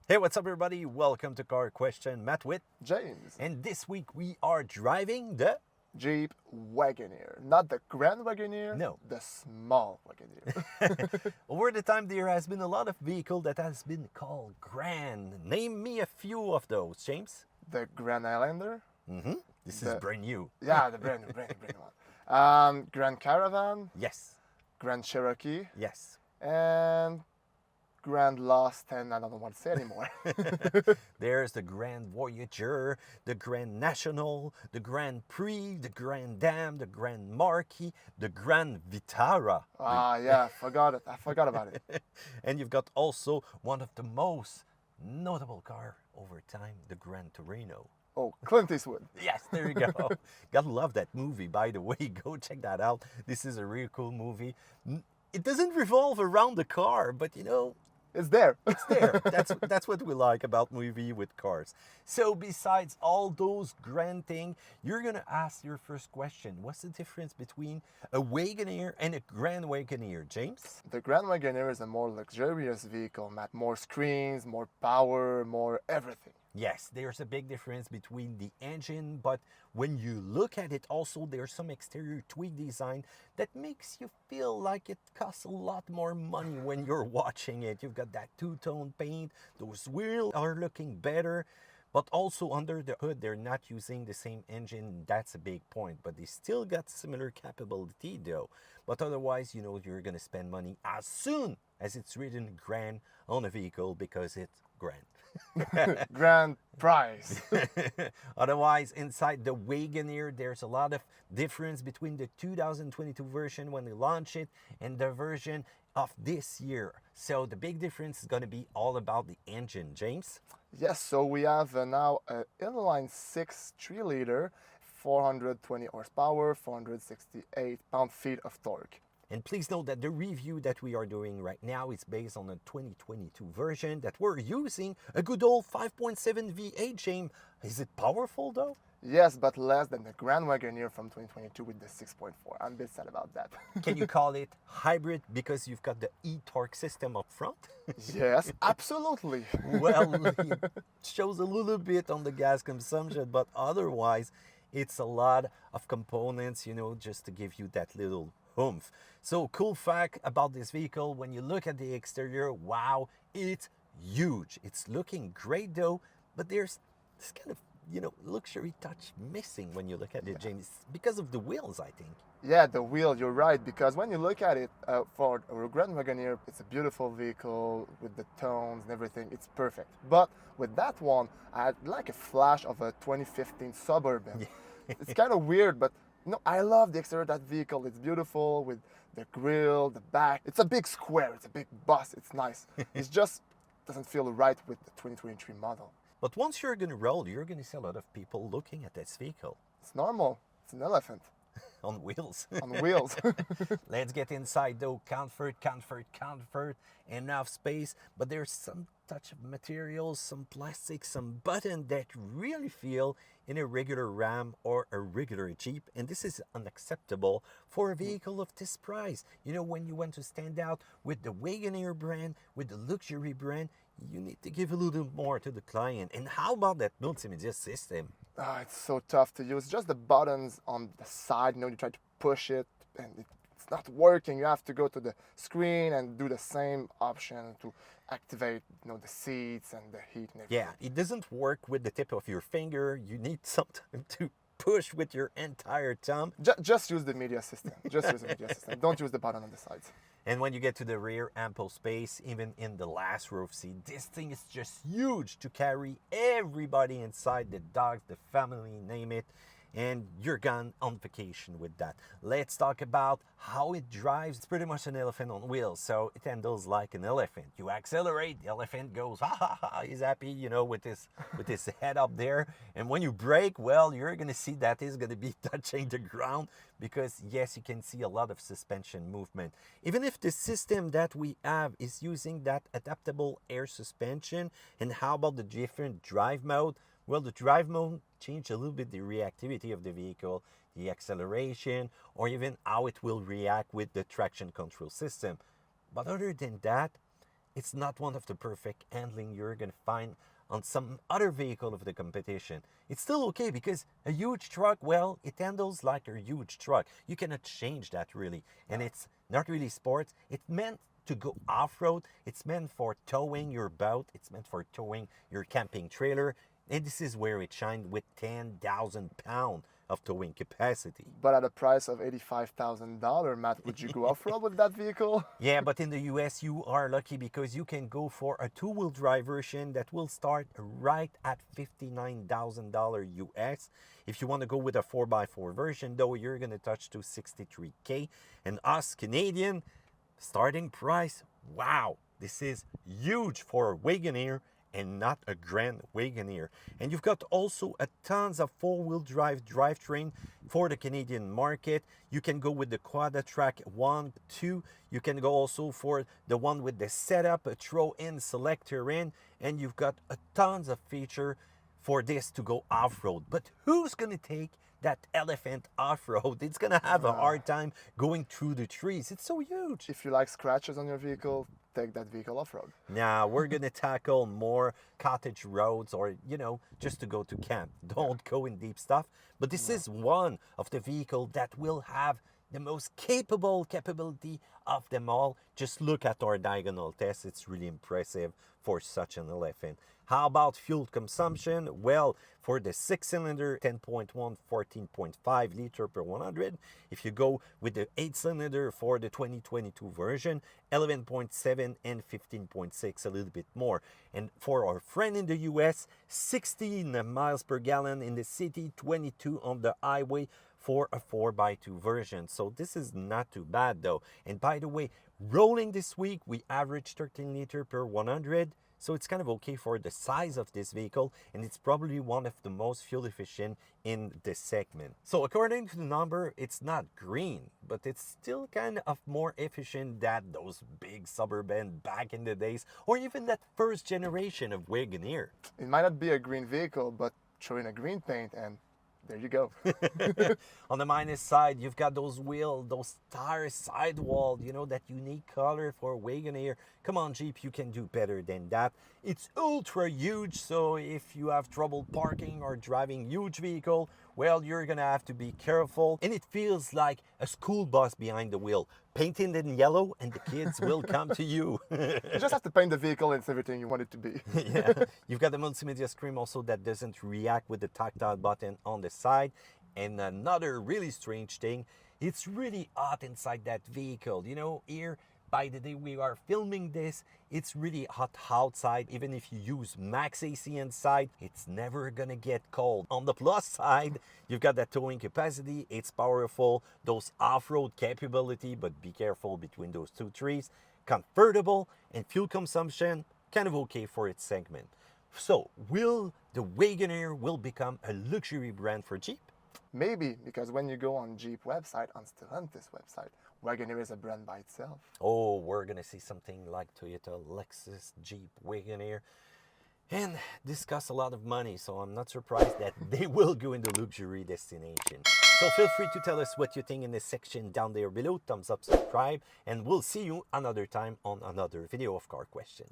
Hey, what's up everybody? Welcome to Car Question, Matt with, James. and this week we are driving the... Jeep Wagoneer. Not the Grand Wagoneer, No. the small Wagoneer. Over the time there has been a lot of vehicle that has been called Grand. Name me a few of those, James. The Grand Highlander. This is brand new. Yeah, the brand new one. Grand Caravan, Yes, Grand Cherokee, yes. and Grand Lost, and I don't know what to say anymore. There's the Grand Voyager, the Grand National, the Grand Prix, the Grand Dam, the Grand Marquis, the Grand Vitara. Yeah, I forgot it. I forgot about it. And you've got also one of the most notable car over time, the Grand Torino. Oh, Clint Eastwood. Yes, there you go. Gotta love that movie, by the way. Go check that out. This is a really cool movie. It doesn't revolve around the car, but you know, It's there. it's there. That's what we like about movie with cars. So besides all those grand things, you're gonna ask your first question. What's the difference between a Wagoneer and a Grand Wagoneer, James? The Grand Wagoneer is a more luxurious vehicle, Matt. More screens, more power, more everything. Yes, there's a big difference between the engine, but when you look at it also, there's some exterior tweak design that makes you feel like it costs a lot more money when you're watching it. You've got that two-tone paint, those wheels are looking better, but also under the hood, they're not using the same engine. That's a big point, but they still got similar capability though. But otherwise, you know, you're gonna spend money as soon as it's written grand on a vehicle because it's grand. Grand prize. Otherwise, inside the Wagoneer, there's a lot of difference between the 2022 version when they launch it and the version of this year. So the big difference is going to be all about the engine, James. Yes, so we have now an inline 6 3-liter, 420 horsepower, 468 pound-feet of torque. And please note that the review that we are doing right now is based on a 2022 version that we're using a good old 5.7 V8, James. Is it powerful though? Yes, but less than the Grand Wagoneer from 2022 with the 6.4. I'm a bit sad about that. Can you call it hybrid because you've got the e-torque system up front? Yes, absolutely. Well, it shows a little bit on the gas consumption, but otherwise it's a lot of components, you know, just to give you that little oomph. So cool fact about this vehicle, when you look at the exterior, wow, it's huge. It's looking great though, but there's this kind of, you know, luxury touch missing when you look at it, James, because of the wheels, I think. Yeah, the wheel, you're right, because when you look at it, for a Grand Wagoneer, it's a beautiful vehicle with the tones and everything, it's perfect. But with that one, I had like a flash of a 2015 Suburban. It's kind of weird, but no, I love the exterior of that vehicle. It's beautiful with the grille, the back. It's a big square, it's a big bus, it's nice. It just doesn't feel right with the 2023 model. But once you're going to roll, you're going to see a lot of people looking at this vehicle It's normal, it's an elephant on wheels. on wheels. Let's get inside though. Comfort, enough space, but there's some touch of materials, some plastic, some button that really feel in a regular Ram or a regular Jeep, and this is unacceptable for a vehicle of this price. You know, when you want to stand out with the Wagoneer brand, with the luxury brand, you need to give a little more to the client. And how about that multimedia system? It's so tough to use. Just the buttons on the side, you know, you try to push it and it's not working. You have to go to the screen and do the same option to activate, you know, the seats and the heat and everything. Yeah, it doesn't work with the tip of your finger. You need something to push with your entire thumb. Just use the media system. Just use the media system. Don't use the button on the sides. And when you get to the rear, ample space, even in the last row seat. This thing is just huge to carry everybody inside, the dogs, the family, name it. And you're gone on vacation with that. Let's talk about how it drives. It's pretty much an elephant on wheels, so it handles like an elephant. You accelerate, the elephant goes, ha ha ha, he's happy, you know, with his head up there. And when you brake, well, you're gonna see that he's gonna be touching the ground because yes, you can see a lot of suspension movement. Even if the system that we have is using that adaptable air suspension, and how about the different drive mode? Well, the drive mode changed a little bit the reactivity of the vehicle, the acceleration, or even how it will react with the traction control system. But other than that, it's not one of the perfect handling you're going to find on some other vehicle of the competition. It's still okay because a huge truck, well, it handles like a huge truck. You cannot change that really. And it's not really sports. It's meant to go off-road. It's meant for towing your boat. It's meant for towing your camping trailer. And this is where it shined with 10,000 pounds of towing capacity. But at a price of $85,000, Matt, would you go off-road with that vehicle? Yeah, but in the US, you are lucky because you can go for a two-wheel drive version that will start right at $59,000 US. If you want to go with a 4x4 version, though, you're going to touch to $63K. And us Canadian, starting price, wow, this is huge for a Wagoneer and not a Grand Wagoneer. And you've got also a tons of four-wheel drive drivetrain for the Canadian market. You can go with the Quadratrack 1, 2. You can go also for the one with the setup, a throw-in selector in, and you've got a tons of feature for this to go off-road. But who's going to take that elephant off-road? It's going to have a hard time going through the trees. It's so huge. If you like scratches on your vehicle, take that vehicle off-road. Now we're going to tackle more cottage roads or, just to go to camp. Don't go in deep stuff. But this is one of the vehicles that will have the most capability of them all. Just look at our diagonal test. It's really impressive for such an elephant. How about fuel consumption? Well, for the 6-cylinder, 10.1, 14.5 liter per 100. If you go with the 8-cylinder for the 2022 version, 11.7 and 15.6, a little bit more. And for our friend in the US, 16 miles per gallon in the city, 22 on the highway for a 4x2 version. So this is not too bad though. And by the way, rolling this week, we averaged 13 liter per 100. So it's kind of okay for the size of this vehicle, and it's probably one of the most fuel efficient in this segment. So according to the number, it's not green, but it's still kind of more efficient than those big Suburban back in the days, or even that first generation of Wagoneer. It might not be a green vehicle, but throw in a green paint and there you go. On the minus side, you've got those wheels, those tire sidewall, that unique color for Wagoneer. Come on, Jeep, you can do better than that. It's ultra huge, so if you have trouble parking or driving huge vehicle, well, you're gonna have to be careful. And it feels like a school bus behind the wheel, painted in yellow, and the kids will come to you. You just have to paint the vehicle and it's everything you want it to be. Yeah, you've got the multimedia screen also that doesn't react with the tactile button on the side. And another really strange thing, it's really hot inside that vehicle. Here, by the day we are filming this, it's really hot outside. Even if you use max AC inside, it's never gonna get cold. On the plus side, you've got that towing capacity. It's powerful, those off-road capability, but be careful between those two trees. Comfortable, and fuel consumption, kind of okay for its segment. So, will the Wagoneer will become a luxury brand for Jeep? Maybe, because when you go on Jeep website, on Stellantis website, Wagoneer is a brand by itself. Oh, we're gonna see something like Toyota, Lexus, Jeep, Wagoneer, and discuss a lot of money. So I'm not surprised that they will go into luxury destination. So feel free to tell us what you think in the section down there below. Thumbs up, subscribe, and we'll see you another time on another video of Car Question.